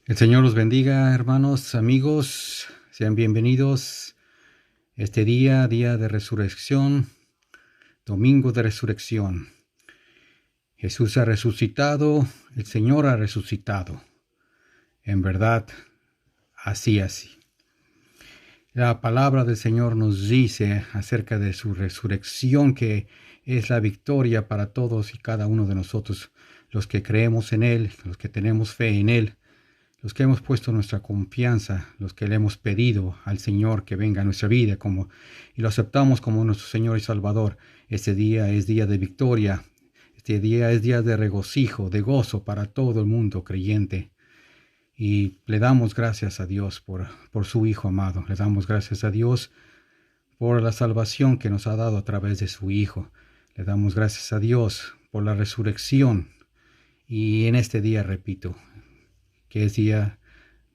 El Señor los bendiga, hermanos, amigos. Sean bienvenidos este día, día de resurrección, domingo de resurrección. Jesús ha resucitado, el Señor ha resucitado. En verdad, así. La palabra del Señor nos dice acerca de su resurrección, que es la victoria para todos y cada uno de nosotros, los que creemos en Él, los que tenemos fe en Él. Los que hemos puesto nuestra confianza, los que le hemos pedido al Señor que venga a nuestra vida y lo aceptamos como nuestro Señor y Salvador. Este día es día de victoria, este día es día de regocijo, de gozo para todo el mundo creyente. Y le damos gracias a Dios por su Hijo amado. Le damos gracias a Dios por la salvación que nos ha dado a través de su Hijo. Le damos gracias a Dios por la resurrección. Y en este día, repito, que es día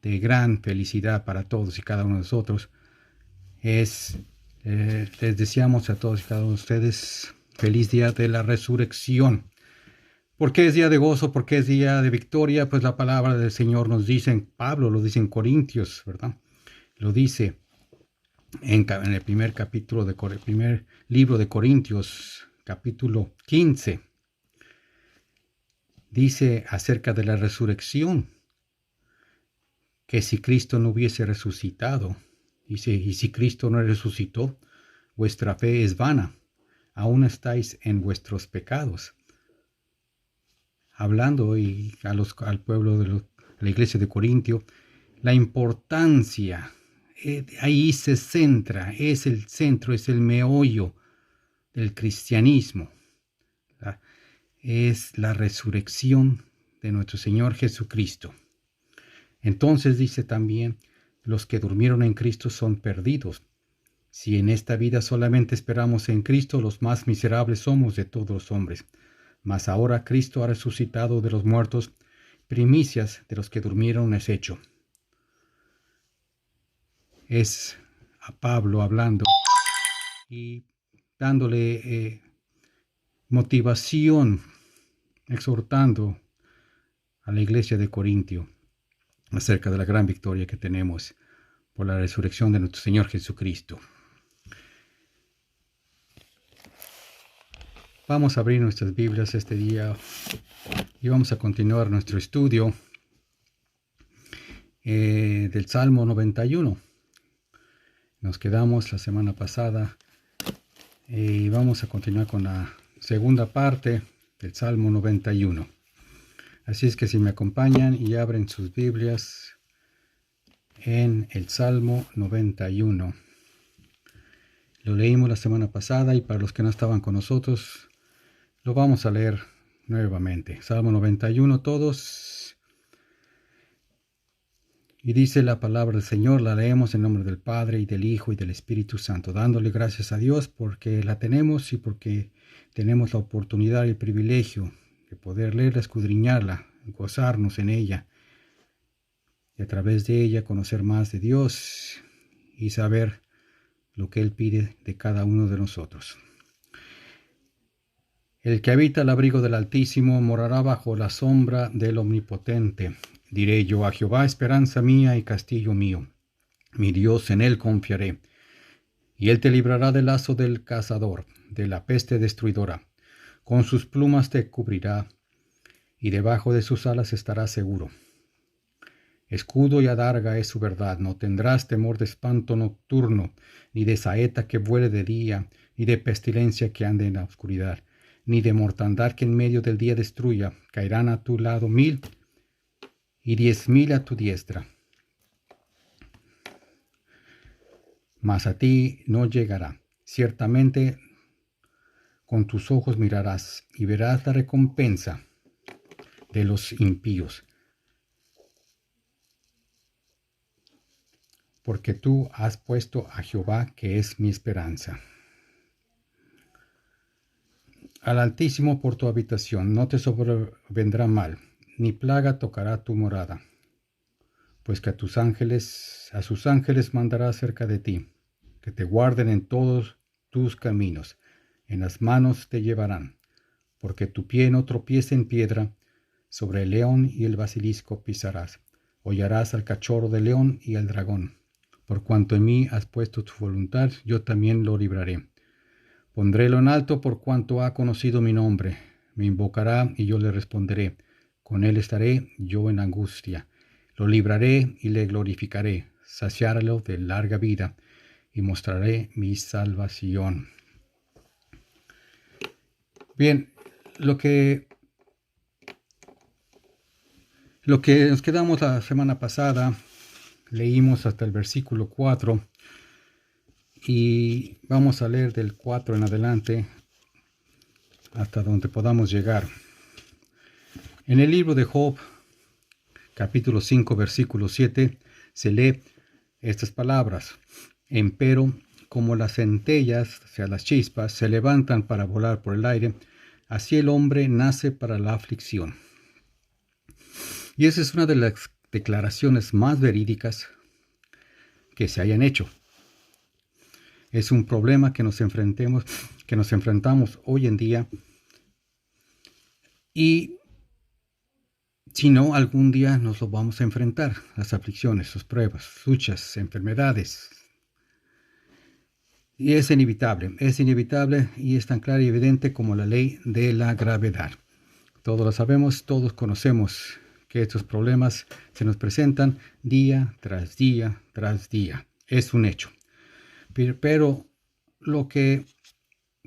de gran felicidad para todos y cada uno de nosotros, les deseamos a todos y cada uno de ustedes feliz día de la resurrección. ¿Por qué es día de gozo? ¿Por qué es día de victoria? Pues la palabra del Señor nos dice, Pablo lo dice en Corintios, ¿verdad? Lo dice en el primer capítulo el primer libro de Corintios, capítulo 15. Dice acerca de la resurrección, que si Cristo no hubiese resucitado, y si Cristo no resucitó, vuestra fe es vana, aún estáis en vuestros pecados. Hablando hoy al pueblo de la iglesia de Corintio, la importancia, ahí se centra, es el centro, es el meollo del cristianismo. Es la resurrección de nuestro Señor Jesucristo. Entonces dice también, los que durmieron en Cristo son perdidos. Si en esta vida solamente esperamos en Cristo, los más miserables somos de todos los hombres. Mas ahora Cristo ha resucitado de los muertos, primicias de los que durmieron es hecho. Es a Pablo hablando y dándole motivación, exhortando a la iglesia de Corintio acerca de la gran victoria que tenemos por la resurrección de nuestro Señor Jesucristo. Vamos a abrir nuestras Biblias este día y vamos a continuar nuestro estudio del Salmo 91. Nos quedamos la semana pasada y vamos a continuar con la segunda parte del Salmo 91. Así es que si me acompañan y abren sus Biblias en el Salmo 91. Lo leímos la semana pasada y para los que no estaban con nosotros, lo vamos a leer nuevamente. Salmo 91 todos. Y dice la palabra del Señor, la leemos en nombre del Padre y del Hijo y del Espíritu Santo, dándole gracias a Dios porque la tenemos y porque tenemos la oportunidad y el privilegio de poder leerla, escudriñarla, gozarnos en ella y a través de ella conocer más de Dios y saber lo que Él pide de cada uno de nosotros. El que habita el abrigo del Altísimo morará bajo la sombra del Omnipotente. Diré yo a Jehová, esperanza mía y castillo mío. Mi Dios, en Él confiaré. Y Él te librará del lazo del cazador, de la peste destruidora. Con sus plumas te cubrirá, y debajo de sus alas estarás seguro. Escudo y adarga es su verdad. No tendrás temor de espanto nocturno, ni de saeta que vuele de día, ni de pestilencia que ande en la oscuridad, ni de mortandad que en medio del día destruya. Caerán a tu lado 1000 y 10,000 a tu diestra, mas a ti no llegará. Ciertamente con tus ojos mirarás y verás la recompensa de los impíos, porque tú has puesto a Jehová, que es mi esperanza. Al Altísimo por tu habitación, no te sobrevendrá mal, ni plaga tocará tu morada, pues que a sus ángeles mandará cerca de ti, que te guarden en todos tus caminos. En las manos te llevarán, porque tu pie no tropiece en piedra. Sobre el león y el basilisco pisarás. Hollarás al cachorro de león y al dragón. Por cuanto en mí has puesto tu voluntad, yo también lo libraré. Pondrélo en alto por cuanto ha conocido mi nombre. Me invocará y yo le responderé. Con él estaré yo en angustia. Lo libraré y le glorificaré. Saciáralo de larga vida y mostraré mi salvación. Bien, lo que nos quedamos la semana pasada, leímos hasta el versículo 4 y vamos a leer del 4 en adelante hasta donde podamos llegar. En el libro de Job, capítulo 5, versículo 7, se lee estas palabras. Empero, como las centellas, o sea, las chispas, se levantan para volar por el aire, así el hombre nace para la aflicción. Y esa es una de las declaraciones más verídicas que se hayan hecho. Es un problema que nos enfrentamos hoy en día. Y si no, algún día nos lo vamos a enfrentar, las aflicciones, sus pruebas, luchas, enfermedades. Y es inevitable y es tan clara y evidente como la ley de la gravedad. Todos lo sabemos, todos conocemos que estos problemas se nos presentan día tras día tras día. Es un hecho. Pero lo que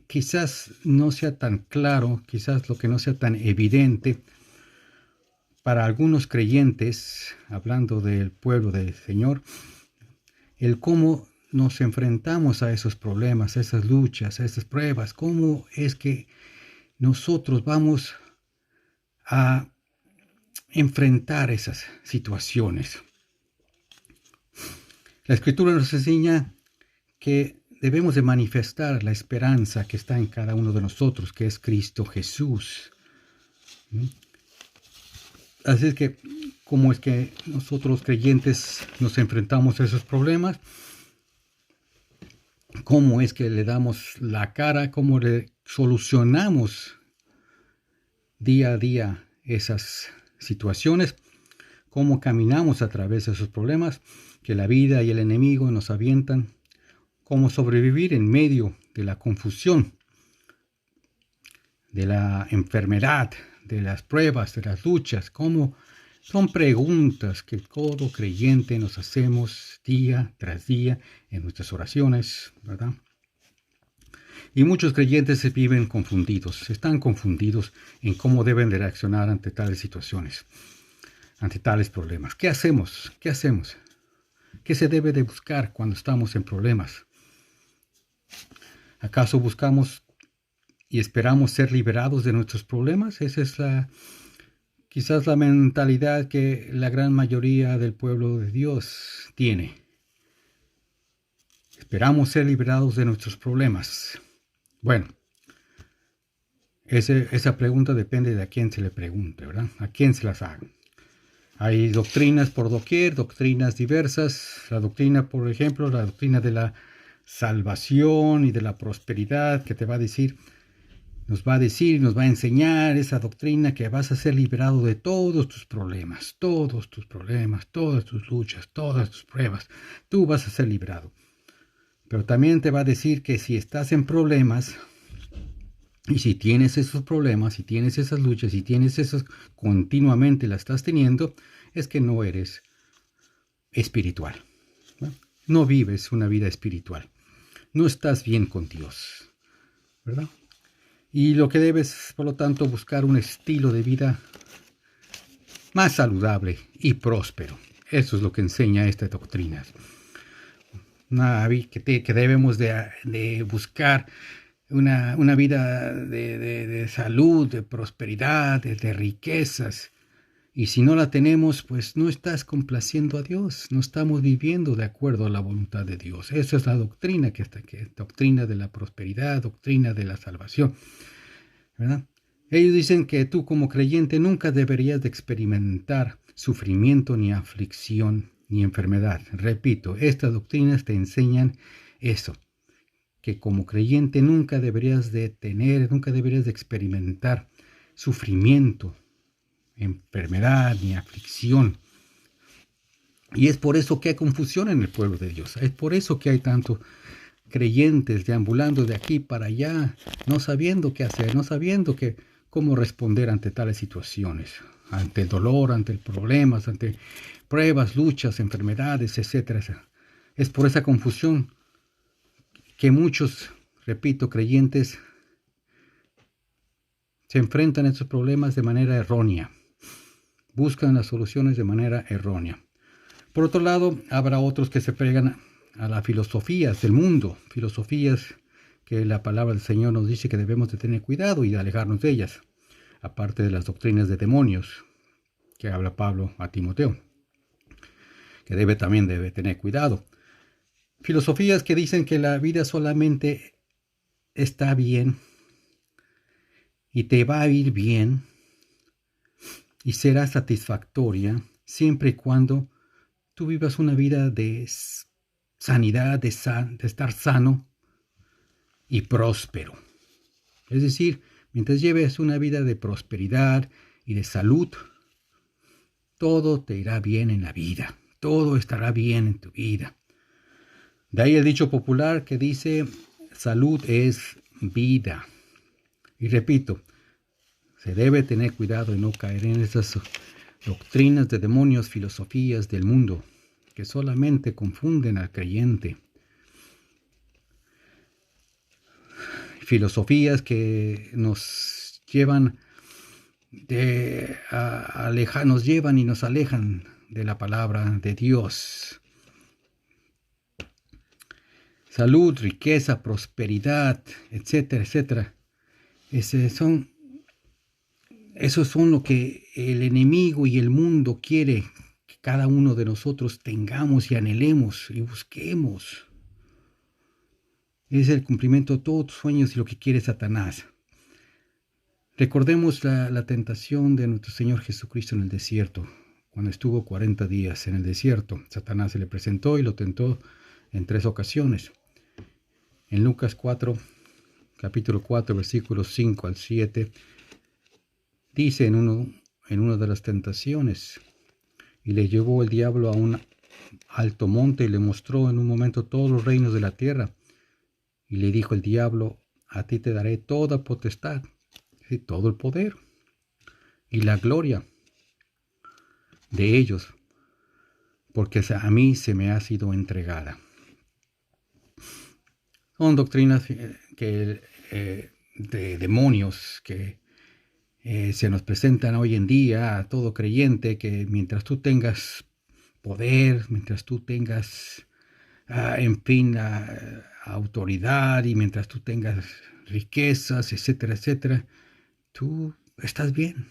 quizás no sea tan claro, quizás lo que no sea tan evidente para algunos creyentes, hablando del pueblo del Señor, el cómo nos enfrentamos a esos problemas, a esas luchas, a esas pruebas, cómo es que nosotros vamos a enfrentar esas situaciones. La Escritura nos enseña que debemos de manifestar la esperanza que está en cada uno de nosotros, que es Cristo Jesús. Así es que, ¿cómo es que nosotros creyentes nos enfrentamos a esos problemas? ¿Cómo es que le damos la cara? ¿Cómo le solucionamos día a día esas situaciones? ¿Cómo caminamos a través de esos problemas que la vida y el enemigo nos avientan? ¿Cómo sobrevivir en medio de la confusión, de la enfermedad, de las pruebas, de las luchas? ¿Cómo? Son preguntas que todo creyente nos hacemos día tras día en nuestras oraciones, ¿verdad? Y muchos creyentes se viven confundidos, están confundidos en cómo deben de reaccionar ante tales situaciones, ante tales problemas. ¿Qué hacemos? ¿Qué hacemos? ¿Qué se debe de buscar cuando estamos en problemas? ¿Acaso buscamos y esperamos ser liberados de nuestros problemas? Esa es quizás la mentalidad que la gran mayoría del pueblo de Dios tiene. Esperamos ser liberados de nuestros problemas. Bueno, esa pregunta depende de a quién se le pregunte, ¿verdad? A quién se las haga. Hay doctrinas por doquier, doctrinas diversas. La doctrina, por ejemplo, la doctrina de la salvación y de la prosperidad, que nos va a enseñar esa doctrina que vas a ser liberado de todos tus problemas, todas tus luchas, todas tus pruebas. Tú vas a ser librado. Pero también te va a decir que si estás en problemas, y si tienes esos problemas, si tienes esas luchas, si tienes esas continuamente las estás teniendo, es que no eres espiritual. No vives una vida espiritual. No estás bien con Dios, ¿verdad? Y lo que debes, por lo tanto, buscar un estilo de vida más saludable y próspero. Eso es lo que enseña esta doctrina. Que debemos de buscar una vida de salud, de prosperidad, de riquezas. Y si no la tenemos, pues no estás complaciendo a Dios. No estamos viviendo de acuerdo a la voluntad de Dios. Esa es la doctrina que es doctrina de la prosperidad, doctrina de la salvación, ¿verdad? Ellos dicen que tú como creyente nunca deberías de experimentar sufrimiento ni aflicción ni enfermedad. Repito, estas doctrinas te enseñan eso, que como creyente nunca deberías de experimentar sufrimiento, enfermedad ni aflicción. Y es por eso que hay confusión en el pueblo de Dios. Es por eso que hay tantos creyentes deambulando de aquí para allá, no sabiendo qué hacer, no sabiendo cómo responder ante tales situaciones, ante el dolor, ante problemas, ante pruebas, luchas, enfermedades, etcétera. Es por esa confusión que muchos, repito, creyentes se enfrentan a estos problemas de manera errónea, buscan las soluciones de manera errónea. Por otro lado, habrá otros que se pegan a las filosofías del mundo, filosofías que la palabra del Señor nos dice que debemos de tener cuidado y de alejarnos de ellas, aparte de las doctrinas de demonios que habla Pablo a Timoteo, que también debe tener cuidado. Filosofías que dicen que la vida solamente está bien y te va a ir bien y será satisfactoria siempre y cuando tú vivas una vida de sanidad, de estar sano y próspero. Es decir, mientras lleves una vida de prosperidad y de salud, todo te irá bien en la vida, todo estará bien en tu vida. De ahí el dicho popular que dice, salud es vida. Y repito, se debe tener cuidado de no caer en esas doctrinas de demonios, filosofías del mundo, que solamente confunden al creyente. Filosofías que nos llevan nos llevan y nos alejan de la palabra de Dios. Salud, riqueza, prosperidad, etcétera, etcétera. Esos son lo que el enemigo y el mundo quiere que cada uno de nosotros tengamos y anhelemos y busquemos. Es el cumplimiento de todos tus sueños y lo que quiere Satanás. Recordemos la tentación de nuestro Señor Jesucristo en el desierto. Cuando estuvo 40 días en el desierto, Satanás se le presentó y lo tentó en 3 ocasiones. En Lucas 4, capítulo 4, versículos 5 al 7, dice en una de las tentaciones, y le llevó el diablo a un alto monte y le mostró en un momento todos los reinos de la tierra. Y le dijo el diablo, a ti te daré toda potestad, y todo el poder y la gloria de ellos, porque a mí se me ha sido entregada. Son doctrinas de demonios que se nos presentan hoy en día a todo creyente, que mientras tú tengas poder, mientras tú tengas, autoridad, y mientras tú tengas riquezas, etcétera, etcétera, tú estás bien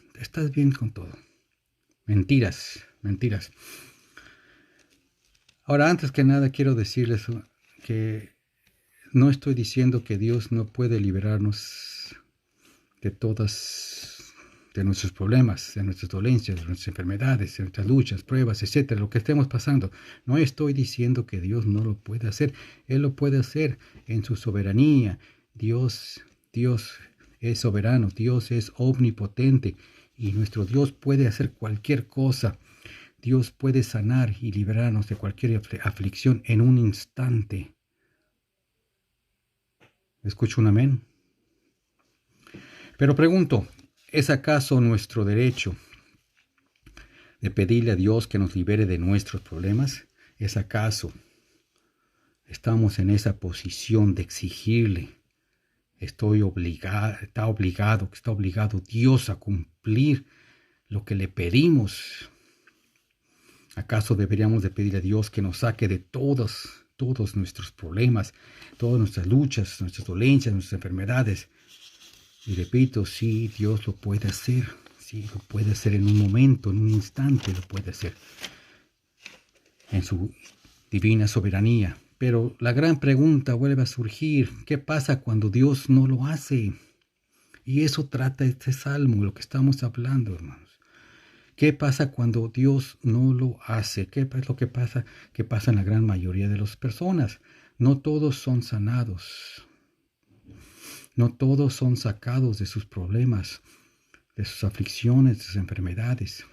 con todo. Mentiras, mentiras. Ahora, antes que nada, quiero decirles que no estoy diciendo que Dios no puede liberarnos de nuestros problemas, de nuestras dolencias, de nuestras enfermedades, de nuestras luchas, pruebas, etcétera, lo que estemos pasando. No estoy diciendo que Dios no lo puede hacer. Él lo puede hacer en su soberanía. Dios es soberano, Dios es omnipotente y nuestro Dios puede hacer cualquier cosa. Dios puede sanar y liberarnos de cualquier aflicción en un instante. ¿Escucho un amén? Pero pregunto, ¿es acaso nuestro derecho de pedirle a Dios que nos libere de nuestros problemas? ¿Es acaso estamos en esa posición de exigirle? Está obligado Dios a cumplir lo que le pedimos. ¿Acaso deberíamos de pedirle a Dios que nos saque de todos nuestros problemas, todas nuestras luchas, nuestras dolencias, nuestras enfermedades? Y repito, sí, Dios lo puede hacer. Sí, lo puede hacer en un momento, en un instante lo puede hacer. En su divina soberanía. Pero la gran pregunta vuelve a surgir. ¿Qué pasa cuando Dios no lo hace? Y eso trata este salmo, lo que estamos hablando, hermanos. ¿Qué pasa cuando Dios no lo hace? ¿Qué es lo que pasa? ¿Qué pasa en la gran mayoría de las personas? No todos son sanados. No todos son sacados de sus problemas, de sus aflicciones, de sus enfermedades.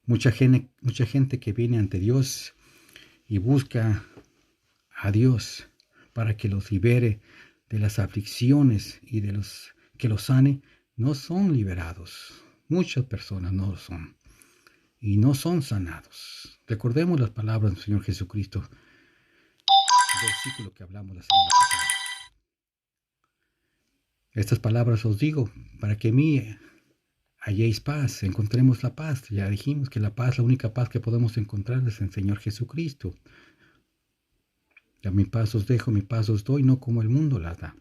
Mucha gente que viene ante Dios y busca a Dios para que los libere de las aflicciones y de los que los sane, no son liberados. Muchas personas no lo son y no son sanados. Recordemos las palabras del Señor Jesucristo, el versículo que hablamos la semana pasada. Estas palabras os digo para que en mí halléis paz, encontremos la paz. Ya dijimos que la paz, la única paz que podemos encontrar es en el Señor Jesucristo. Ya mi paz os dejo, mi paz os doy, no como el mundo la da.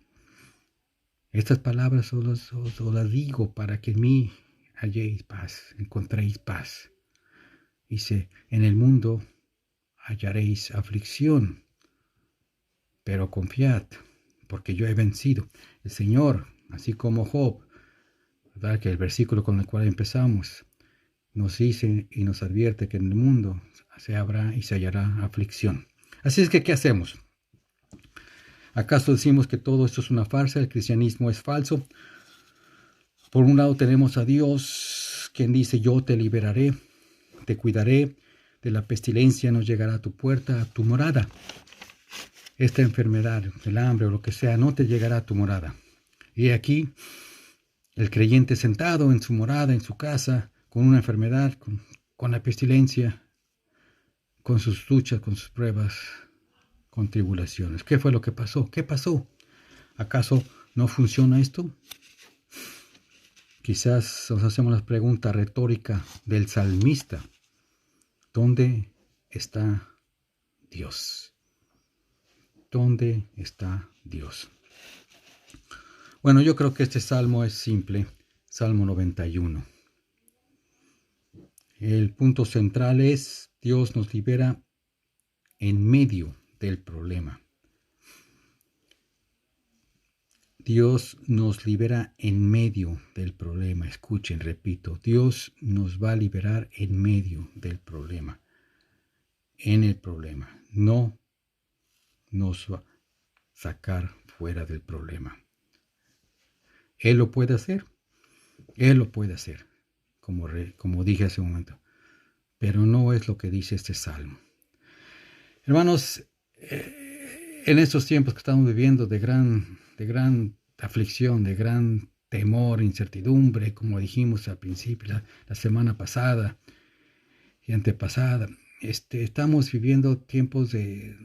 Estas palabras os las digo para que en mí halléis paz, encontréis paz. Dice, en el mundo hallaréis aflicción, pero confiad, porque yo he vencido. El Señor, así como Job, ¿verdad? Que el versículo con el cual empezamos, nos dice y nos advierte que en el mundo se habrá y se hallará aflicción. Así es que, ¿qué hacemos? ¿Acaso decimos que todo esto es una farsa? ¿El cristianismo es falso? Por un lado tenemos a Dios, quien dice, yo te liberaré, te cuidaré, de la pestilencia no llegará a tu puerta, a tu morada. Esta enfermedad, el hambre o lo que sea, no te llegará a tu morada. Y aquí, el creyente sentado en su morada, en su casa, con una enfermedad, con la pestilencia, con sus luchas, con sus pruebas, con tribulaciones. ¿Qué fue lo que pasó? ¿Qué pasó? ¿Acaso no funciona esto? Quizás nos hacemos la pregunta retórica del salmista. ¿Dónde está Dios? ¿Dónde está Dios? Bueno, yo creo que este salmo es simple. Salmo 91. El punto central es Dios nos libera en medio del problema. Dios nos libera en medio del problema. Escuchen, repito, Dios nos va a liberar en medio del problema. En el problema. No nos va a sacar fuera del problema. Él lo puede hacer. Él lo puede hacer, como dije hace un momento. Pero no es lo que dice este salmo. Hermanos, en estos tiempos que estamos viviendo de gran aflicción, de gran temor, incertidumbre, como dijimos al principio, la semana pasada y antepasada, estamos viviendo tiempos de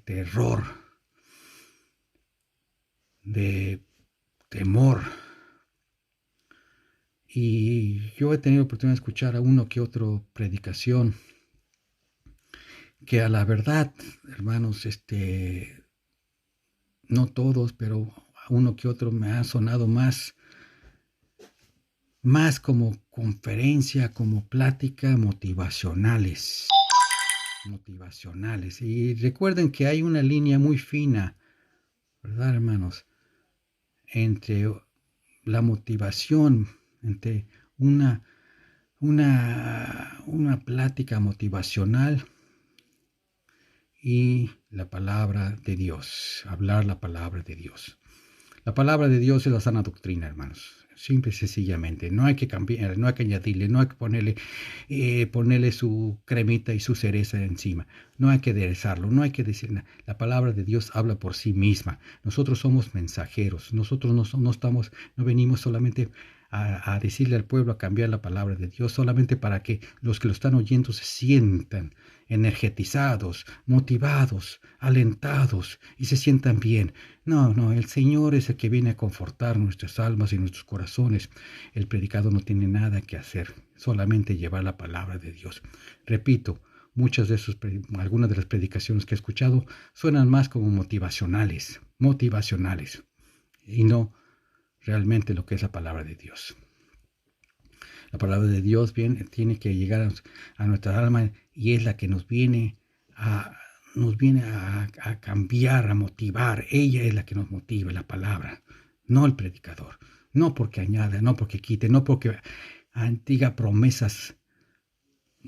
terror, de temor. Y yo he tenido oportunidad de escuchar a uno que otro predicación, que a la verdad, hermanos, no todos, pero a uno que otro me ha sonado más como conferencia, como plática motivacionales. Y recuerden que hay una línea muy fina, ¿verdad, hermanos? Entre la motivación, entre una plática motivacional y la palabra de Dios, hablar la palabra de Dios. La palabra de Dios es la sana doctrina, hermanos. Simple y sencillamente. No hay que cambiar, no hay que añadirle, no hay que ponerle su cremita y su cereza encima. No hay que aderezarlo, no hay que decir nada. La palabra de Dios habla por sí misma. Nosotros somos mensajeros. Nosotros no venimos solamente a decirle al pueblo a cambiar la palabra de Dios, solamente para que los que lo están oyendo se sientan energetizados, motivados, alentados y se sientan bien. No, el Señor es el que viene a confortar nuestras almas y nuestros corazones. El predicador no tiene nada que hacer, solamente llevar la palabra de Dios. Repito, algunas de las predicaciones que he escuchado suenan más como motivacionales, y no realmente lo que es la palabra de Dios. La palabra de Dios tiene que llegar a nuestra alma y es la que nos viene a cambiar, a motivar. Ella es la que nos motiva, la palabra, no el predicador. No porque añada, no porque quite, no porque diga promesas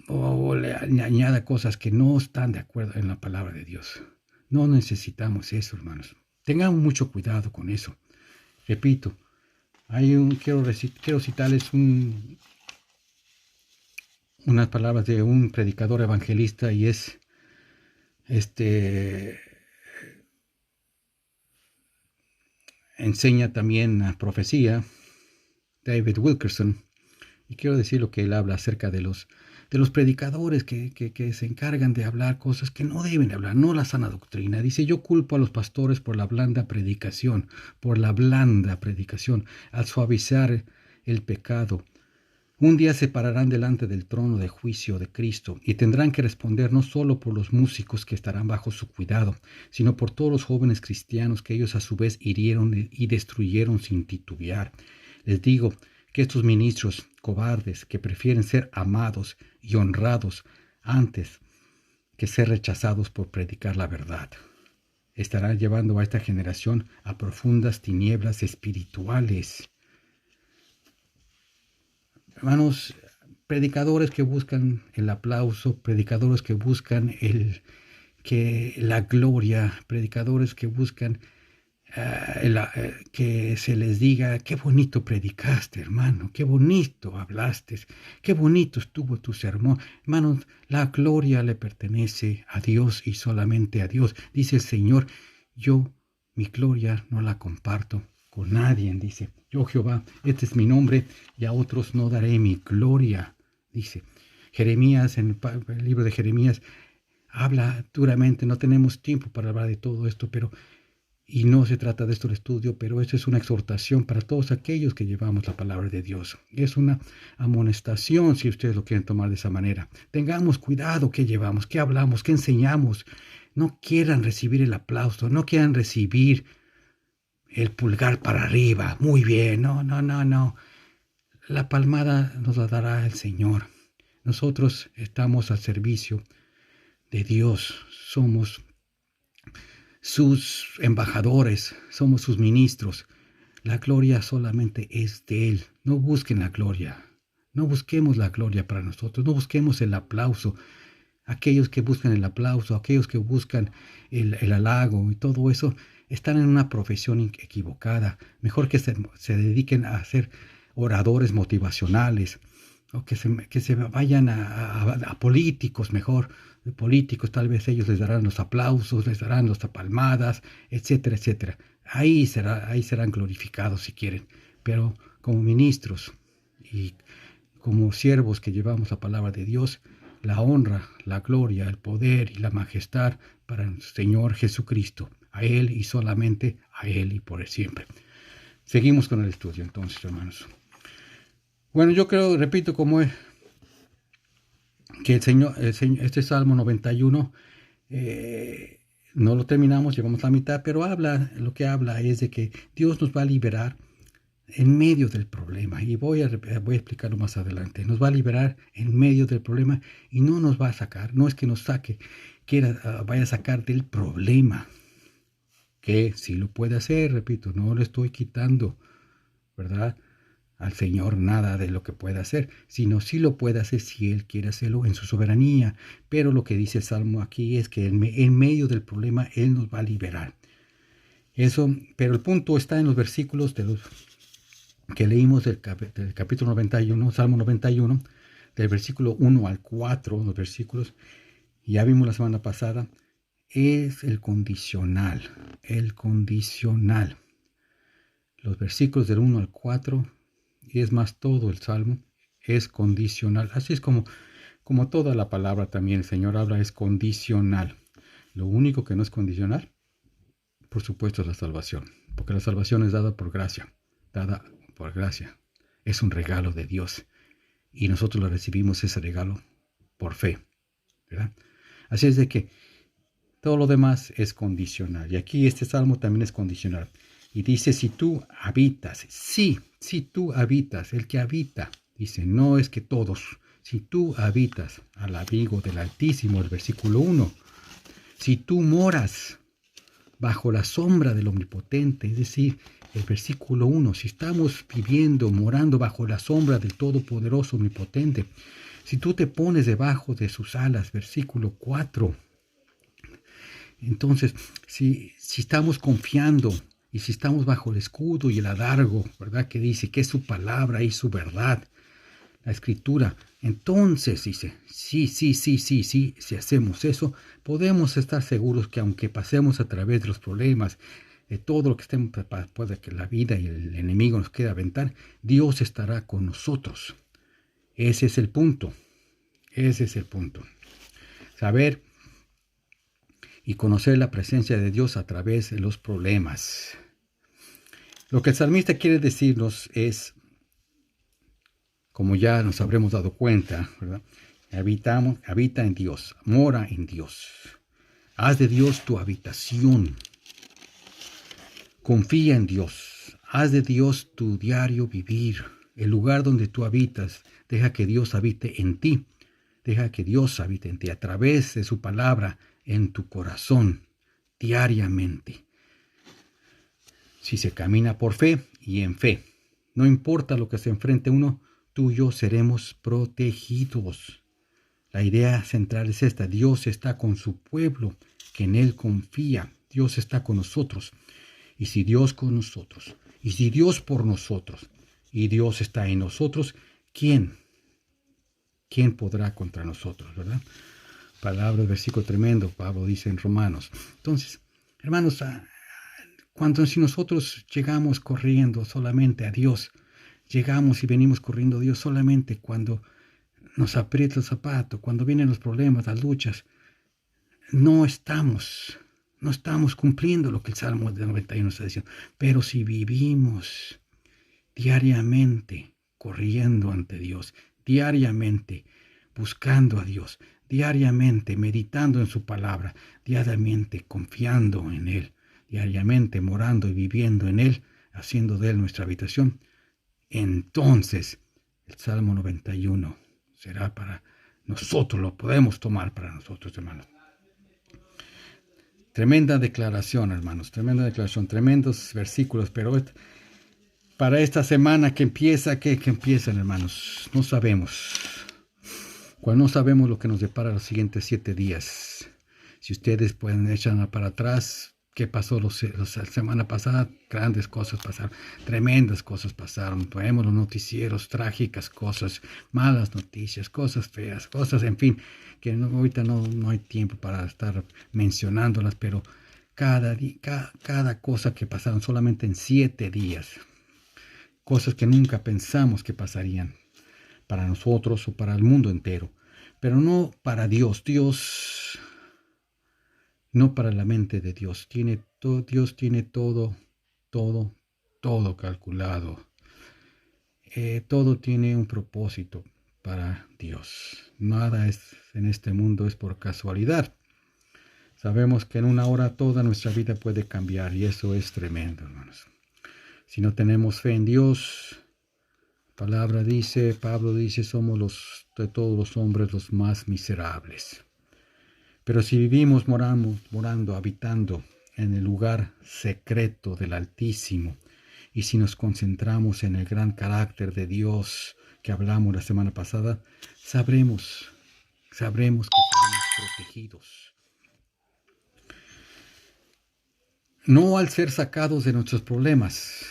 o le añada cosas que no están de acuerdo en la palabra de Dios. No necesitamos eso, hermanos. Tengamos mucho cuidado con eso. Repito, quiero citarles unas palabras de un predicador evangelista y es enseña también a profecía, David Wilkerson, y quiero decir lo que él habla acerca de los predicadores que se encargan de hablar cosas que no deben hablar, no la sana doctrina. Dice, yo culpo a los pastores por la blanda predicación, al suavizar el pecado. Un día se pararán delante del trono de juicio de Cristo y tendrán que responder no solo por los músicos que estarán bajo su cuidado, sino por todos los jóvenes cristianos que ellos a su vez hirieron y destruyeron sin titubear. Les digo que estos ministros cobardes que prefieren ser amados y honrados antes que ser rechazados por predicar la verdad, estarán llevando a esta generación a profundas tinieblas espirituales. Hermanos, predicadores que buscan el aplauso, predicadores que buscan la gloria, predicadores que buscan que se les diga, qué bonito predicaste, hermano, qué bonito hablaste, qué bonito estuvo tu sermón. Hermanos, la gloria le pertenece a Dios y solamente a Dios. Dice el Señor, mi gloria no la comparto con nadie, dice. Yo Jehová, este es mi nombre, y a otros no daré mi gloria, dice. Jeremías, en el libro de Jeremías, habla duramente. No tenemos tiempo para hablar de todo esto, y no se trata de esto el estudio, pero esto es una exhortación para todos aquellos que llevamos la palabra de Dios. Es una amonestación, si ustedes lo quieren tomar de esa manera. Tengamos cuidado qué llevamos, qué hablamos, qué enseñamos. No quieran recibir el aplauso, no quieran recibir el pulgar para arriba. Muy bien, no. La palmada nos la dará el Señor. Nosotros estamos al servicio de Dios. Somos sus embajadores, somos sus ministros. La gloria solamente es de Él. No busquen la gloria. No busquemos la gloria para nosotros. No busquemos el aplauso. Aquellos que buscan el aplauso, aquellos que buscan el halago y todo eso, están en una profesión equivocada. Mejor que se dediquen a ser oradores motivacionales, o que se vayan a políticos mejor. Políticos, tal vez ellos les darán los aplausos, les darán las palmadas, etcétera, etcétera. Ahí serán glorificados si quieren. Pero como ministros y como siervos que llevamos la palabra de Dios, la honra, la gloria, el poder y la majestad para el Señor Jesucristo, a Él y solamente a Él y por siempre. Seguimos con el estudio entonces, hermanos. Bueno, yo creo, repito, como es que este Salmo 91 no lo terminamos, llevamos la mitad, pero lo que habla es de que Dios nos va a liberar en medio del problema, y voy a explicarlo más adelante. Nos va a liberar en medio del problema y no nos va a sacar, no es que nos saque, vaya a sacar del problema, que sí lo puede hacer, repito, no le estoy quitando, ¿verdad?, al Señor nada de lo que pueda hacer, sino sí lo puede hacer si Él quiere hacerlo en su soberanía. Pero lo que dice el Salmo aquí es que en medio del problema Él nos va a liberar. Pero el punto está en los versículos que leímos del capítulo 91, Salmo 91, del versículo 1 al 4, los versículos, ya vimos la semana pasada, es el condicional. Los versículos del 1 al 4, y es más, todo el Salmo es condicional. Así es como toda la palabra también el Señor habla, es condicional. Lo único que no es condicional, por supuesto, es la salvación, porque la salvación es dada por gracia. Es un regalo de Dios, y nosotros lo recibimos ese regalo por fe, ¿verdad? Así es de que todo lo demás es condicional, y aquí este Salmo también es condicional. Y dice, si tú habitas, si tú habitas, el que habita, dice, no es que todos, si tú habitas al abrigo del Altísimo, el versículo 1, si tú moras bajo la sombra del Omnipotente, es decir, el versículo 1, si estamos morando bajo la sombra del Todopoderoso Omnipotente, si tú te pones debajo de sus alas, versículo 4, entonces, si estamos confiando, y si estamos bajo el escudo y el adargo, ¿verdad?, que dice que es su palabra y su verdad, la escritura. Entonces dice, sí, si hacemos eso, podemos estar seguros que aunque pasemos a través de los problemas, de todo lo que estemos, puede que la vida y el enemigo nos quiera aventar, Dios estará con nosotros. Ese es el punto. Ese es el punto. Saber y conocer la presencia de Dios a través de los problemas. Lo que el salmista quiere decirnos es, como ya nos habremos dado cuenta, ¿verdad? Habita en Dios, mora en Dios. Haz de Dios tu habitación. Confía en Dios. Haz de Dios tu diario vivir. El lugar donde tú habitas, deja que Dios habite en ti. Deja que Dios habite en ti a través de su palabra en tu corazón diariamente. Si se camina por fe y en fe, no importa lo que se enfrente uno, tú y yo seremos protegidos. La idea central es esta: Dios está con su pueblo, que en Él confía. Dios está con nosotros. Y si Dios con nosotros, y si Dios por nosotros, y Dios está en nosotros, ¿quién podrá contra nosotros, verdad? Palabra, versículo tremendo, Pablo dice en Romanos. Entonces, hermanos, cuando si nosotros llegamos corriendo solamente a Dios, llegamos y venimos corriendo a Dios solamente cuando nos aprieta el zapato, cuando vienen los problemas, las luchas, no estamos cumpliendo lo que el Salmo de 91 está diciendo. Pero si vivimos diariamente corriendo ante Dios, diariamente buscando a Dios, diariamente meditando en su palabra, diariamente confiando en Él, diariamente morando y viviendo en Él, haciendo de Él nuestra habitación, entonces el Salmo 91 será para nosotros, lo podemos tomar para nosotros, hermanos. Tremenda declaración, hermanos, tremenda declaración, tremendos versículos, pero para esta semana que empieza, ¿qué empiezan, hermanos? No sabemos. Cuando no sabemos lo que nos depara los siguientes 7 días. Si ustedes pueden echar para atrás, ¿qué pasó la semana pasada? Grandes cosas pasaron, tremendas cosas pasaron. Vemos los noticieros, trágicas cosas, malas noticias, cosas feas, cosas, en fin, que ahorita no hay tiempo para estar mencionándolas, pero cada cosa que pasaron solamente en 7 días. Cosas que nunca pensamos que pasarían para nosotros o para el mundo entero, pero no para Dios. No para la mente de Dios. Dios tiene todo calculado. Todo tiene un propósito para Dios. Nada en este mundo es por casualidad. Sabemos que en una hora toda nuestra vida puede cambiar y eso es tremendo, hermanos. Si no tenemos fe en Dios, Pablo dice, somos de todos los hombres los más miserables. Pero si vivimos morando, habitando en el lugar secreto del Altísimo, y si nos concentramos en el gran carácter de Dios que hablamos la semana pasada, sabremos que seremos protegidos. No al ser sacados de nuestros problemas,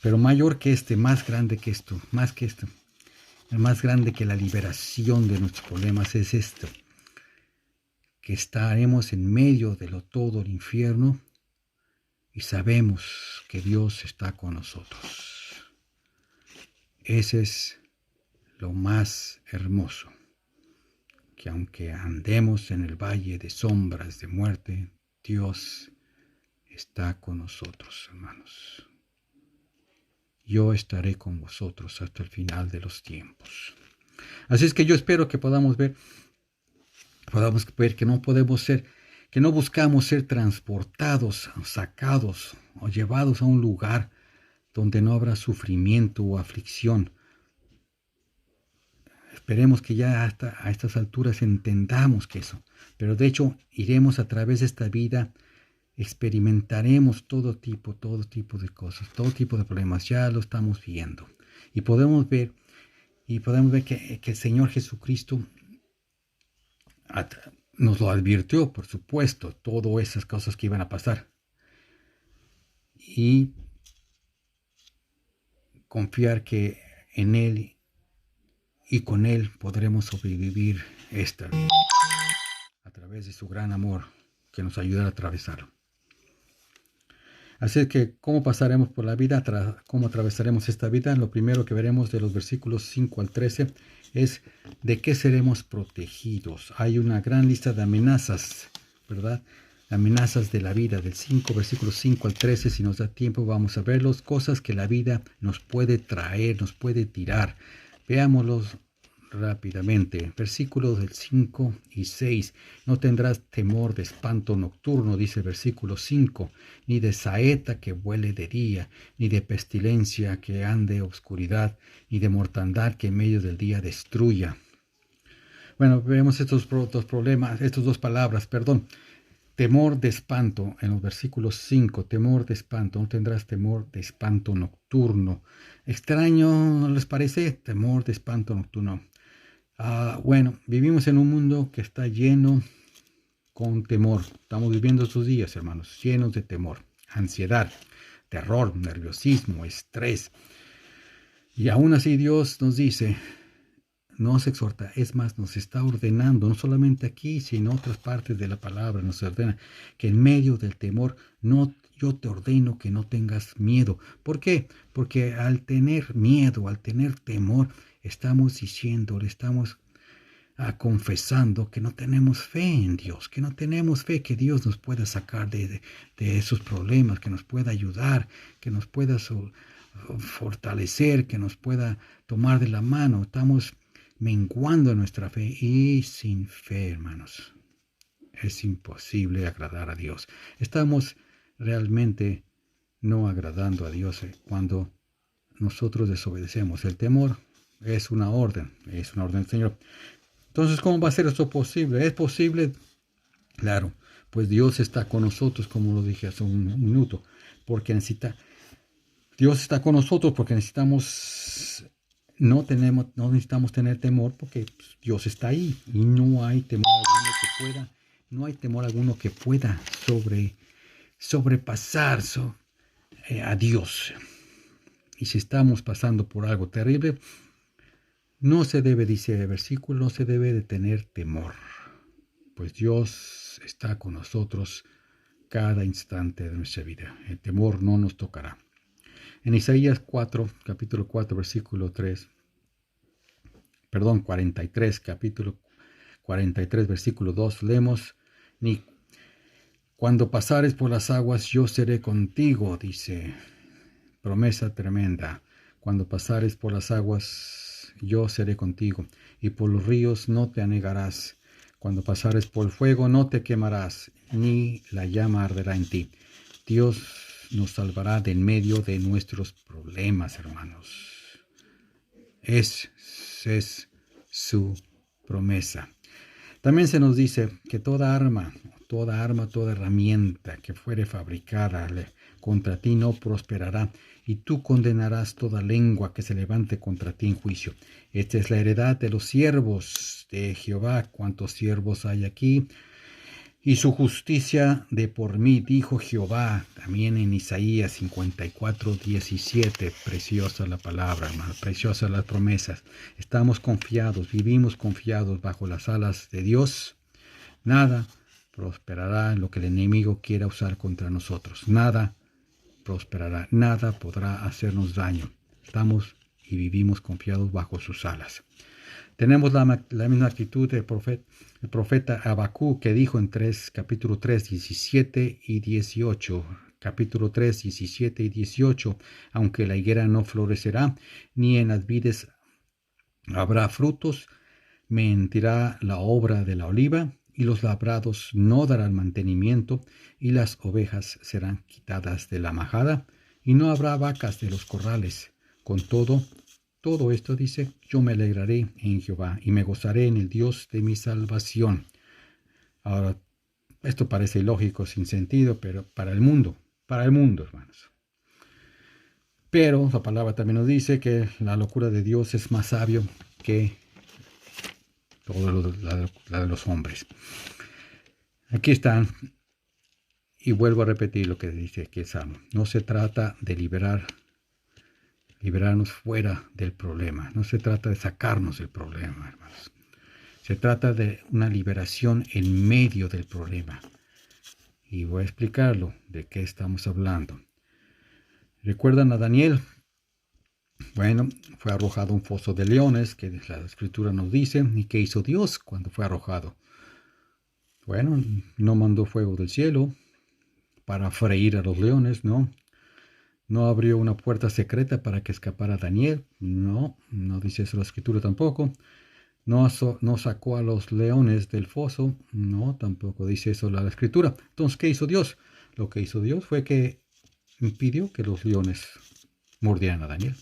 pero mayor que más grande que esto, más grande que la liberación de nuestros problemas es esto: que estaremos en medio de todo el infierno y sabemos que Dios está con nosotros. Ese es lo más hermoso, que aunque andemos en el valle de sombras de muerte, Dios está con nosotros, hermanos. Yo estaré con vosotros hasta el final de los tiempos. Así es que yo espero que podamos ver que no buscamos ser transportados, sacados o llevados a un lugar donde no habrá sufrimiento o aflicción. Esperemos que ya a estas alturas entendamos que eso, pero de hecho iremos a través de esta vida, experimentaremos todo tipo de cosas, todo tipo de problemas, ya lo estamos viendo. Y podemos ver que el Señor Jesucristo nos lo advirtió, por supuesto, todas esas cosas que iban a pasar. Y confiar que en Él y con Él podremos sobrevivir esta vida a través de su gran amor que nos ayuda a atravesarlo. Así que, ¿cómo pasaremos por la vida? ¿Cómo atravesaremos esta vida? Lo primero que veremos de los versículos 5 al 13 es de qué seremos protegidos. Hay una gran lista de amenazas, ¿verdad? Amenazas de la vida, del versículos 5 al 13. Si nos da tiempo, vamos a verlos. Cosas que la vida nos puede traer, nos puede tirar. Veámoslos rápidamente. Versículos del 5 y 6. No tendrás temor de espanto nocturno, dice el versículo 5, ni de saeta que vuele de día, ni de pestilencia que ande oscuridad, ni de mortandad que en medio del día destruya. Bueno, vemos estos dos palabras, perdón. Temor de espanto en los versículos 5, temor de espanto, no tendrás temor de espanto nocturno. Extraño, ¿no les parece? Temor de espanto nocturno. Bueno, vivimos en un mundo que está lleno con temor. Estamos viviendo estos días, hermanos, llenos de temor, ansiedad, terror, nerviosismo, estrés. Y aún así Dios nos dice, nos exhorta, es más, nos está ordenando, no solamente aquí, sino en otras partes de la palabra, nos ordena que en medio del temor, yo te ordeno que no tengas miedo. ¿Por qué? Porque al tener miedo, al tener temor, estamos diciendo, le estamos confesando que no tenemos fe en Dios, que no tenemos fe que Dios nos pueda sacar de esos problemas, que nos pueda ayudar, que nos pueda fortalecer, que nos pueda tomar de la mano. Estamos menguando nuestra fe, y sin fe, hermanos, es imposible agradar a Dios. Estamos realmente no agradando a Dios cuando nosotros desobedecemos. El temor es una orden del Señor. Entonces, ¿cómo va a ser esto posible? ¿Es posible? Claro, pues Dios está con nosotros, como lo dije hace un minuto, porque Dios está con nosotros porque no necesitamos tener temor, porque Dios está ahí y no hay temor alguno que pueda sobrepasar a Dios. Y si estamos pasando por algo terrible, no se debe, dice el versículo, no se debe de tener temor, pues Dios está con nosotros cada instante de nuestra vida. El temor no nos tocará. En Isaías 4, capítulo 4, versículo 43, capítulo 43, versículo 2, leemos, ni cuando pasares por las aguas yo seré contigo, dice, promesa tremenda. Cuando pasares por las aguas yo seré contigo, y por los ríos no te anegarás. Cuando pasares por el fuego no te quemarás, ni la llama arderá en ti. Dios nos salvará de en medio de nuestros problemas, hermanos. Es su promesa. También se nos dice que toda herramienta que fuere fabricada contra ti no prosperará, y tú condenarás toda lengua que se levante contra ti en juicio. Esta es la heredad de los siervos de Jehová. ¿Cuántos siervos hay aquí? Y su justicia de por mí, dijo Jehová. También en Isaías 54, 17. Preciosa la palabra, hermano, preciosas las promesas. Estamos confiados, vivimos confiados bajo las alas de Dios. Nada prosperará en lo que el enemigo quiera usar contra nosotros. Nada prosperará, nada podrá hacernos daño. Estamos y vivimos confiados bajo sus alas. Tenemos la misma actitud del profeta Habacuc, que dijo en capítulo 3, 17 y 18. Capítulo 3, 17 y 18. Aunque la higuera no florecerá, ni en las vides habrá frutos, mentirá la obra de la oliva, y los labrados no darán mantenimiento, y las ovejas serán quitadas de la majada, y no habrá vacas de los corrales. Con todo esto, dice, yo me alegraré en Jehová, y me gozaré en el Dios de mi salvación. Ahora, esto parece ilógico, sin sentido, pero para el mundo, hermanos. Pero la palabra también nos dice que la locura de Dios es más sabio que todo la de los hombres. Aquí están, y vuelvo a repetir lo que dice aquí el Salmo. No se trata de liberar liberarnos fuera del problema. No se trata de sacarnos del problema, hermanos. Se trata de una liberación en medio del problema. Y voy a explicarlo de qué estamos hablando. ¿Recuerdan a Daniel? Bueno, fue arrojado a un foso de leones, que la escritura nos dice. ¿Y qué hizo Dios cuando fue arrojado? Bueno, no mandó fuego del cielo para freír a los leones, no. No abrió una puerta secreta para que escapara Daniel, no dice eso la escritura tampoco. No sacó a los leones del foso, no, tampoco dice eso la escritura. Entonces, ¿qué hizo Dios? Lo que hizo Dios fue que impidió que los leones mordieran a Daniel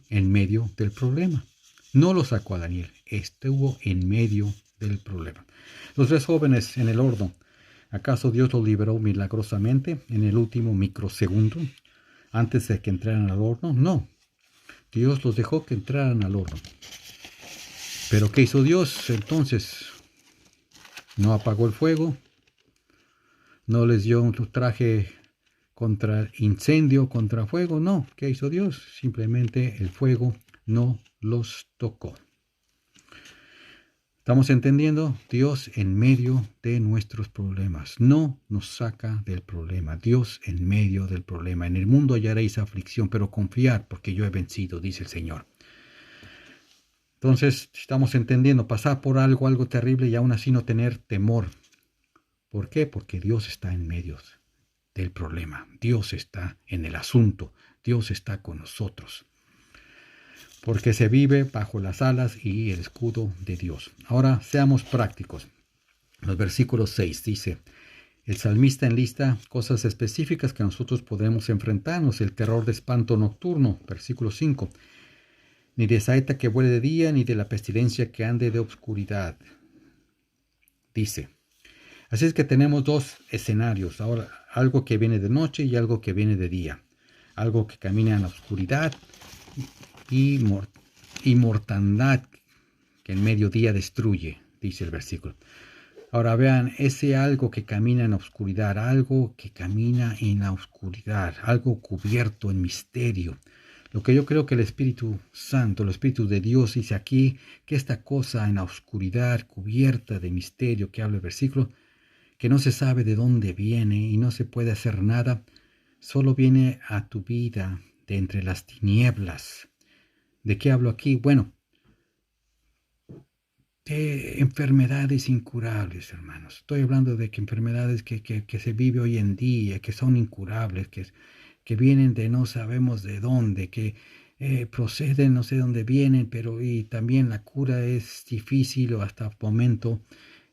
en medio del problema. No lo sacó a Daniel, estuvo en medio del problema. Los 3 jóvenes en el horno, ¿acaso Dios los liberó milagrosamente en el último microsegundo antes de que entraran al horno? No, Dios los dejó que entraran al horno. ¿Pero qué hizo Dios entonces? ¿No apagó el fuego? ¿No les dio un traje contra incendio, contra fuego? No, ¿qué hizo Dios? Simplemente el fuego no los tocó. ¿Estamos entendiendo? Dios en medio de nuestros problemas. No nos saca del problema. Dios en medio del problema. En el mundo hallaréis aflicción, pero confiad, porque yo he vencido, dice el Señor. Entonces, estamos entendiendo, pasar por algo terrible y aún así no tener temor. ¿Por qué? Porque Dios está en medio del problema. Dios está en el asunto. Dios está con nosotros. Porque se vive bajo las alas y el escudo de Dios. Ahora seamos prácticos. Los versículos 6 dice, el salmista enlista cosas específicas que nosotros podemos enfrentarnos. El terror de espanto nocturno, versículo 5. Ni de saeta que vuele de día, ni de la pestilencia que ande de obscuridad. Dice, así es que tenemos 2 escenarios. Ahora, algo que viene de noche y algo que viene de día. Algo que camina en la oscuridad y mortandad que en mediodía destruye, dice el versículo. Ahora vean, ese algo que camina en la oscuridad, algo que camina en la oscuridad, algo cubierto en misterio. Lo que yo creo que el Espíritu Santo, el Espíritu de Dios dice aquí, que esta cosa en la oscuridad, cubierta de misterio que habla el versículo, que no se sabe de dónde viene y no se puede hacer nada, solo viene a tu vida de entre las tinieblas. ¿De qué hablo aquí? Bueno, de enfermedades incurables, hermanos. Estoy hablando de que enfermedades que se vive hoy en día, que son incurables, que vienen de no sabemos de dónde, que proceden, no sé dónde vienen, pero y también la cura es difícil o hasta el momento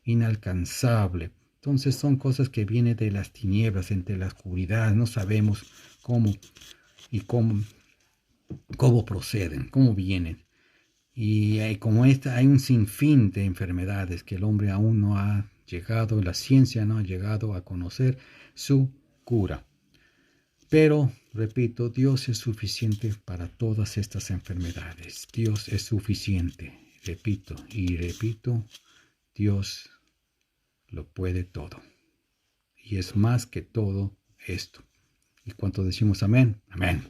inalcanzable. Entonces son cosas que vienen de las tinieblas, entre la oscuridad, no sabemos cómo y cómo proceden, cómo vienen. Y como esta, hay un sinfín de enfermedades que el hombre aún no ha llegado, la ciencia no ha llegado a conocer su cura. Pero, repito, Dios es suficiente para todas estas enfermedades. Dios es suficiente. Repito y repito, Dios lo puede todo. Y es más que todo esto. Y cuando decimos amén, amén.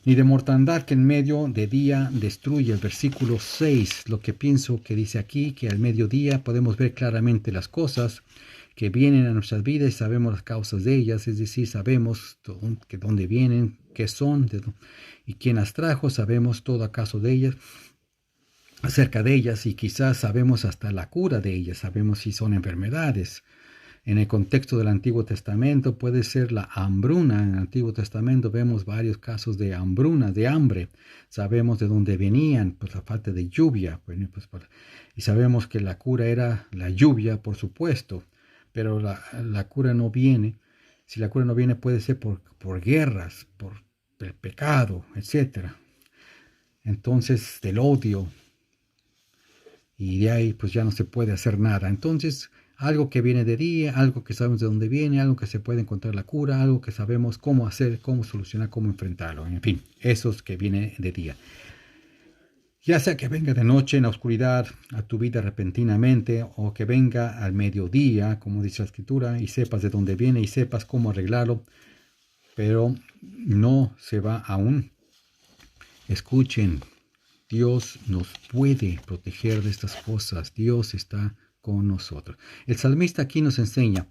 Ni de mortandad que en medio de día destruye. El versículo 6, lo que pienso que dice aquí, que al mediodía podemos ver claramente las cosas que vienen a nuestras vidas y sabemos las causas de ellas, es decir, sabemos de dónde vienen, qué son y quién las trajo, sabemos todo acaso de ellas, acerca de ellas y quizás sabemos hasta la cura de ellas, sabemos si son enfermedades. En el contexto del Antiguo Testamento puede ser la hambruna. En el Antiguo Testamento vemos varios casos de hambruna, de hambre. Sabemos de dónde venían, pues la falta de lluvia. Y sabemos que la cura era la lluvia, por supuesto, pero la cura no viene. Si la cura no viene puede ser por guerras, por el pecado, etc. Entonces, del odio. Y de ahí pues ya no se puede hacer nada. Entonces, algo que viene de día, algo que sabemos de dónde viene, algo que se puede encontrar la cura, algo que sabemos cómo hacer, cómo solucionar, cómo enfrentarlo. En fin, eso es que viene de día. Ya sea que venga de noche en la oscuridad a tu vida repentinamente o que venga al mediodía, como dice la Escritura, y sepas de dónde viene y sepas cómo arreglarlo, pero no se va aún Escuchen, Dios nos puede proteger de estas cosas. Dios está con nosotros. El salmista aquí nos enseña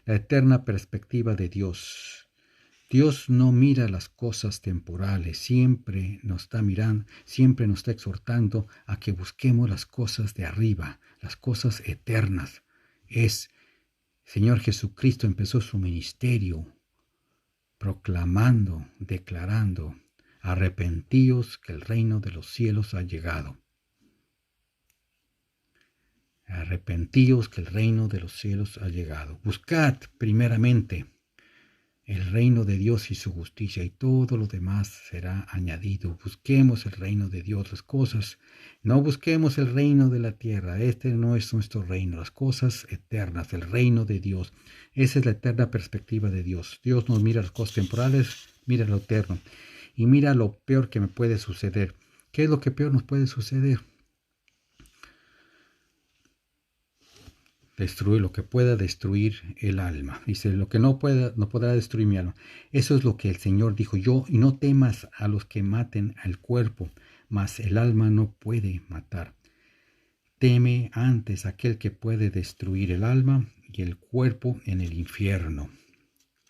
la eterna perspectiva de Dios. Dios no mira las cosas temporales, siempre nos está mirando, siempre nos está exhortando a que busquemos las cosas de arriba, las cosas eternas. Señor Jesucristo empezó su ministerio proclamando, declarando: arrepentíos que el reino de los cielos ha llegado. Arrepentíos que el reino de los cielos ha llegado. Buscad primeramente el reino de Dios y su justicia, y todo lo demás será añadido. Busquemos el reino de Dios, las cosas. No busquemos el reino de la tierra. Este no es nuestro reino. Las cosas eternas, el reino de Dios. Esa es la eterna perspectiva de Dios. Dios nos mira las cosas temporales, mira lo eterno. Y mira lo peor que me puede suceder. ¿Qué es lo que peor nos puede suceder? Destruir lo que pueda destruir el alma. Dice, lo que no podrá destruir mi alma. Eso es lo que el Señor dijo: yo, y no temas a los que maten al cuerpo, mas el alma no puede matar. Teme antes aquel que puede destruir el alma y el cuerpo en el infierno.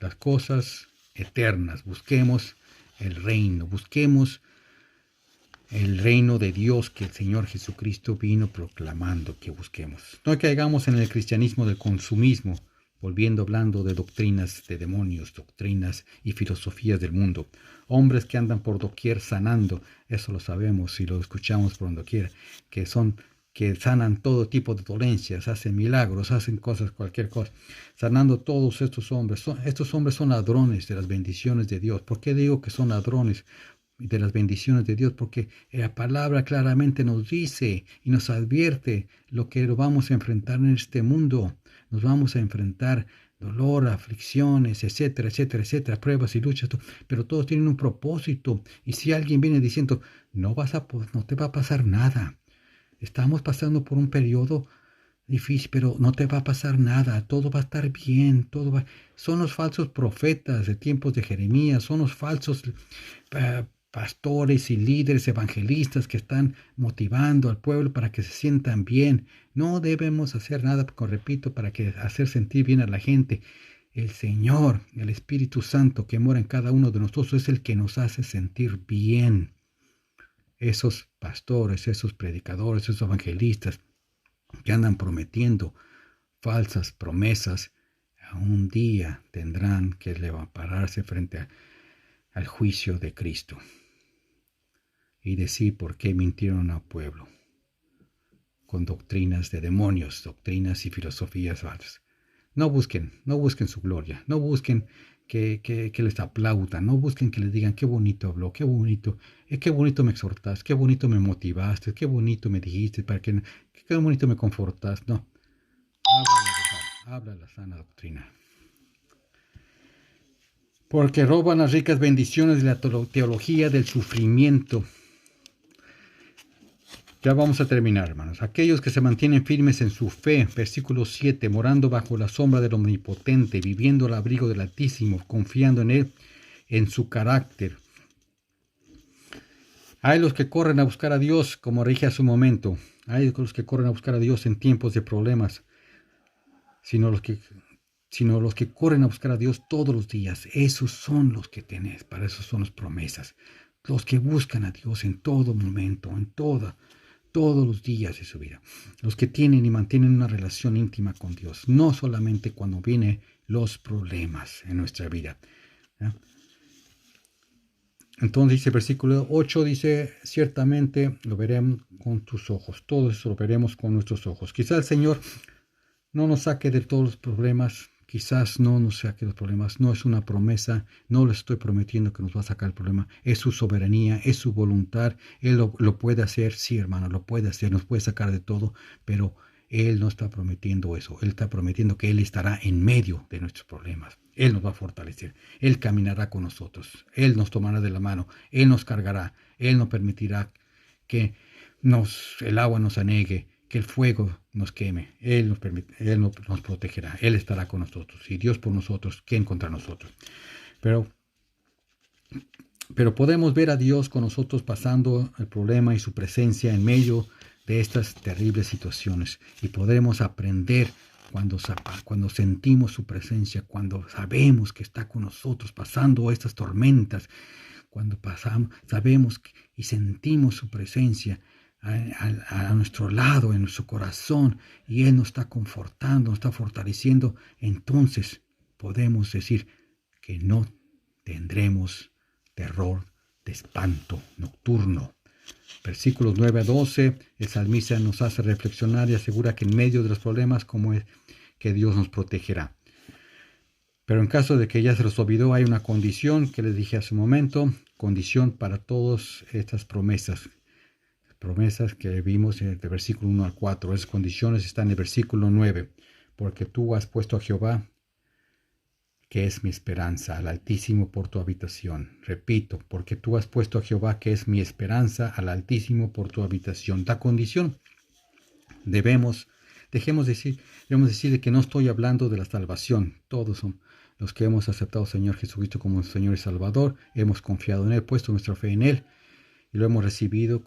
Las cosas eternas. Busquemos el reino. Busquemos el reino de Dios que el Señor Jesucristo vino proclamando que busquemos. No caigamos en el cristianismo del consumismo, hablando de doctrinas de demonios, doctrinas y filosofías del mundo. Hombres que andan por doquier sanando, eso lo sabemos y lo escuchamos por doquier, que sanan todo tipo de dolencias, hacen milagros, hacen cosas, cualquier cosa, sanando todos estos hombres. Estos hombres son ladrones de las bendiciones de Dios. ¿Por qué digo que son ladrones de las bendiciones de Dios? Porque la palabra claramente nos dice y nos advierte lo que vamos a enfrentar en este mundo. Nos vamos a enfrentar dolor, aflicciones, etcétera, etcétera, etcétera, pruebas y luchas, pero todos tienen un propósito. Y si alguien viene diciendo, no te va a pasar nada, estamos pasando por un periodo difícil, pero no te va a pasar nada, todo va a estar bien, son los falsos profetas de tiempos de Jeremías, son los falsos pastores y líderes evangelistas que están motivando al pueblo para que se sientan bien. No debemos hacer nada, repito, para hacer sentir bien a la gente. El Señor, el Espíritu Santo que mora en cada uno de nosotros, es el que nos hace sentir bien. Esos pastores, esos predicadores, esos evangelistas que andan prometiendo falsas promesas, un día tendrán que pararse frente al juicio de Cristo y decir por qué mintieron al pueblo con doctrinas de demonios, doctrinas y filosofías falsas. No busquen su gloria, no busquen que les aplaudan, no busquen que les digan qué bonito habló, qué bonito me exhortaste, qué bonito me motivaste, qué bonito me dijiste, qué bonito me confortaste. No, habla la sana doctrina. Porque roban las ricas bendiciones de la teología del sufrimiento. Ya vamos a terminar, hermanos. Aquellos que se mantienen firmes en su fe, versículo 7, morando bajo la sombra del Omnipotente, viviendo al abrigo del Altísimo, confiando en Él, en su carácter. Hay los que corren a buscar a Dios, como dije hace un momento. Hay los que corren a buscar a Dios en tiempos de problemas, sino los que corren a buscar a Dios todos los días. Esos son los que tenés, para eso son las promesas. Los que buscan a Dios en todo momento, todos los días de su vida. Los que tienen y mantienen una relación íntima con Dios, no solamente cuando vienen los problemas en nuestra vida. ¿Ya? Entonces dice versículo 8, dice, ciertamente lo veremos con tus ojos. Todo eso lo veremos con nuestros ojos. Quizá el Señor no nos saque de todos los problemas. Quizás no nos saque los problemas. No es una promesa. No le estoy prometiendo que nos va a sacar el problema. Es su soberanía, es su voluntad. Él lo puede hacer. Sí, hermano, lo puede hacer. Nos puede sacar de todo. Pero Él no está prometiendo eso. Él está prometiendo que Él estará en medio de nuestros problemas. Él nos va a fortalecer. Él caminará con nosotros. Él nos tomará de la mano. Él nos cargará. Él no permitirá que el agua nos anegue, que el fuego nos queme. Él nos protegerá. Él estará con nosotros. Y Dios por nosotros, ¿quién contra nosotros? Pero Pero podemos ver a Dios con nosotros pasando el problema y su presencia en medio de estas terribles situaciones. Y podremos aprender cuando sentimos su presencia, cuando sabemos que está con nosotros pasando estas tormentas, cuando sabemos y sentimos su presencia a nuestro lado, en nuestro corazón, y Él nos está confortando, nos está fortaleciendo, entonces podemos decir que no tendremos terror de espanto nocturno. Versículos 9 a 12, el salmista nos hace reflexionar y asegura que en medio de los problemas, como es que Dios nos protegerá. Pero en caso de que ya se los olvidó, hay una condición que les dije hace un momento, condición para todas estas promesas que vimos del versículo 1 al 4. Esas condiciones están en el versículo 9. Porque tú has puesto a Jehová, que es mi esperanza, al Altísimo por tu habitación. Repito, porque tú has puesto a Jehová, que es mi esperanza, al Altísimo por tu habitación. La condición, debemos decir de que no estoy hablando de la salvación. Todos son los que hemos aceptado al Señor Jesucristo como Señor y Salvador, hemos confiado en Él, puesto nuestra fe en Él y lo hemos recibido.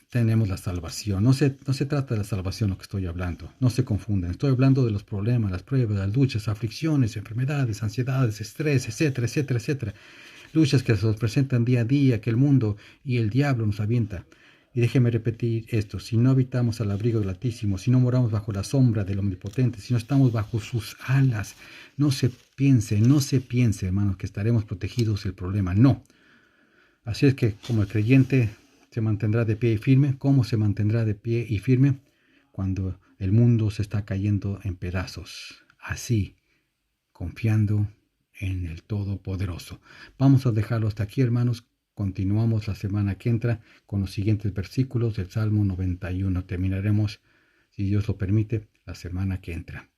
Tenemos la salvación. No se trata de la salvación lo que estoy hablando. No se confundan. Estoy hablando de los problemas, las pruebas, las luchas, aflicciones, enfermedades, ansiedades, estrés, etcétera, etcétera, etcétera. Luchas que se nos presentan día a día, que el mundo y el diablo nos avienta. Y déjeme repetir esto: si no habitamos al abrigo del Altísimo, si no moramos bajo la sombra del Omnipotente, si no estamos bajo sus alas, no se piense, hermanos, que estaremos protegidos del problema. No. Así es que, como el creyente se mantendrá de pie y firme. ¿Cómo se mantendrá de pie y firme? Cuando el mundo se está cayendo en pedazos. Así, confiando en el Todopoderoso. Vamos a dejarlo hasta aquí, hermanos. Continuamos la semana que entra con los siguientes versículos del Salmo 91. Terminaremos, si Dios lo permite, la semana que entra.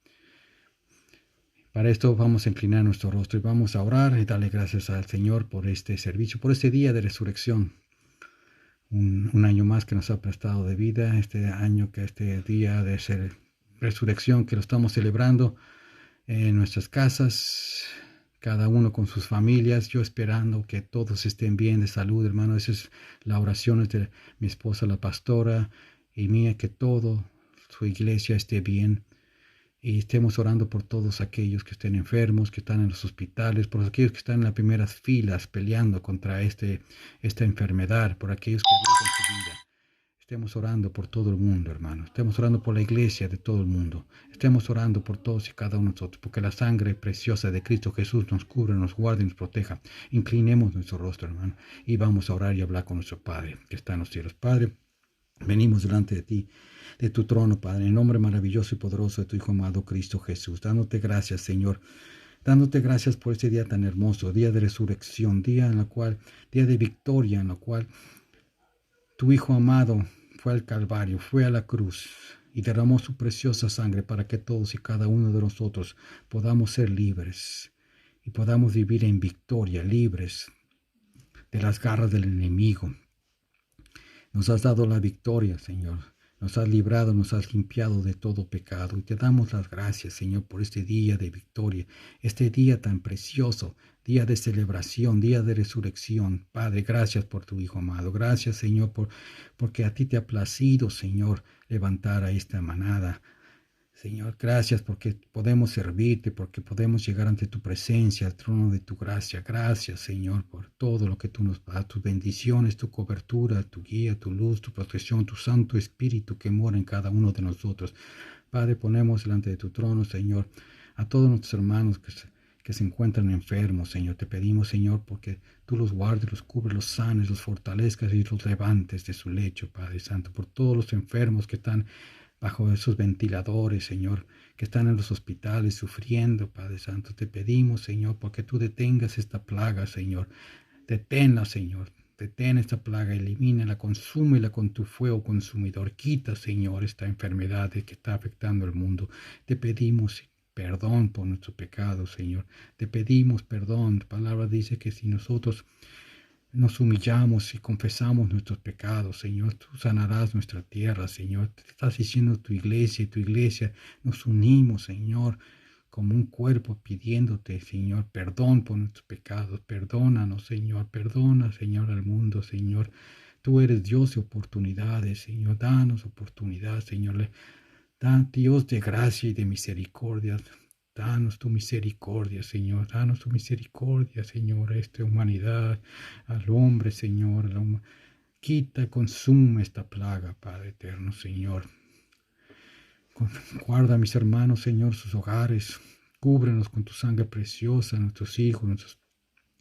Para esto vamos a inclinar nuestro rostro y vamos a orar y darle gracias al Señor por este servicio, por este día de resurrección. Un año más que nos ha prestado de vida, este día de resurrección que lo estamos celebrando en nuestras casas, cada uno con sus familias, yo esperando que todos estén bien de salud, hermano. Esa es la oración de mi esposa, la pastora, y mía, que todo su iglesia esté bien. Y estemos orando por todos aquellos que estén enfermos, que están en los hospitales, por aquellos que están en las primeras filas peleando contra esta enfermedad, por aquellos que arriesgan su vida. Estemos orando por todo el mundo, hermano. Estemos orando por la iglesia de todo el mundo. Estemos orando por todos y cada uno de nosotros, porque la sangre preciosa de Cristo Jesús nos cubre, nos guarde y nos proteja. Inclinemos nuestro rostro, hermano, y vamos a orar y hablar con nuestro Padre que está en los cielos. Padre, venimos delante de ti, de tu trono, Padre, en el nombre maravilloso y poderoso de tu Hijo amado Cristo Jesús, dándote gracias, Señor, dándote gracias por este día tan hermoso, día de resurrección, día de victoria, en la cual tu Hijo amado fue al Calvario, fue a la cruz y derramó su preciosa sangre para que todos y cada uno de nosotros podamos ser libres y podamos vivir en victoria, libres de las garras del enemigo. Nos has dado la victoria, Señor. Nos has librado, nos has limpiado de todo pecado. Y te damos las gracias, Señor, por este día de victoria, este día tan precioso, día de celebración, día de resurrección. Padre, gracias por tu Hijo amado. Gracias, Señor, porque a ti te ha placido, Señor, levantar a esta manada. Señor, gracias porque podemos servirte, porque podemos llegar ante tu presencia, al trono de tu gracia. Gracias, Señor, por todo lo que tú nos das, tus bendiciones, tu cobertura, tu guía, tu luz, tu protección, tu Santo Espíritu que mora en cada uno de nosotros. Padre, ponemos delante de tu trono, Señor, a todos nuestros hermanos que se encuentran enfermos, Señor. Te pedimos, Señor, porque tú los guardes, los cubres, los sanes, los fortalezcas y los levantes de su lecho, Padre Santo, por todos los enfermos que están bajo esos ventiladores, Señor, que están en los hospitales sufriendo, Padre Santo. Te pedimos, Señor, porque tú detengas esta plaga, Señor. Deténla, Señor. Detén esta plaga, elimínala, consúmela con tu fuego consumidor. Quita, Señor, esta enfermedad que está afectando al mundo. Te pedimos perdón por nuestro pecado, Señor. Te pedimos perdón. Tu palabra dice que si nosotros nos humillamos y confesamos nuestros pecados, Señor, tú sanarás nuestra tierra, Señor. Te estás diciendo tu iglesia, nos unimos, Señor, como un cuerpo pidiéndote, Señor, perdón por nuestros pecados. Perdónanos, Señor. Perdona, Señor, al mundo, Señor. Tú eres Dios de oportunidades, Señor. Danos oportunidad, Señor. Dios de gracia y de misericordia. Danos tu misericordia, Señor. Danos tu misericordia, Señor, a esta humanidad, al hombre, Señor. Quita, consume esta plaga, Padre eterno, Señor. Guarda a mis hermanos, Señor, sus hogares. Cúbrenos con tu sangre preciosa, nuestros hijos,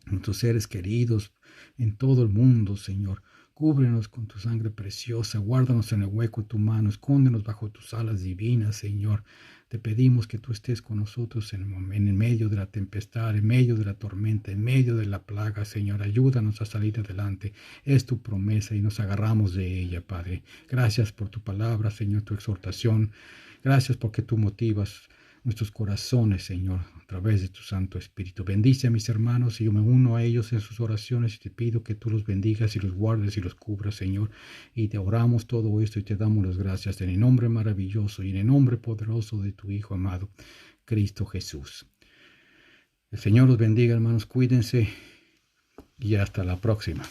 nuestros seres queridos en todo el mundo, Señor. Cúbrenos con tu sangre preciosa, guárdanos en el hueco de tu mano, escóndenos bajo tus alas divinas, Señor. Te pedimos que tú estés con nosotros en el medio de la tempestad, en medio de la tormenta, en medio de la plaga, Señor. Ayúdanos a salir adelante. Es tu promesa y nos agarramos de ella, Padre. Gracias por tu palabra, Señor, tu exhortación. Gracias porque tú motivas nuestros corazones, Señor, a través de tu Santo Espíritu. Bendice a mis hermanos y yo me uno a ellos en sus oraciones y te pido que tú los bendigas y los guardes y los cubras, Señor. Y te oramos todo esto y te damos las gracias en el nombre maravilloso y en el nombre poderoso de tu Hijo amado, Cristo Jesús. El Señor los bendiga, hermanos. Cuídense y hasta la próxima.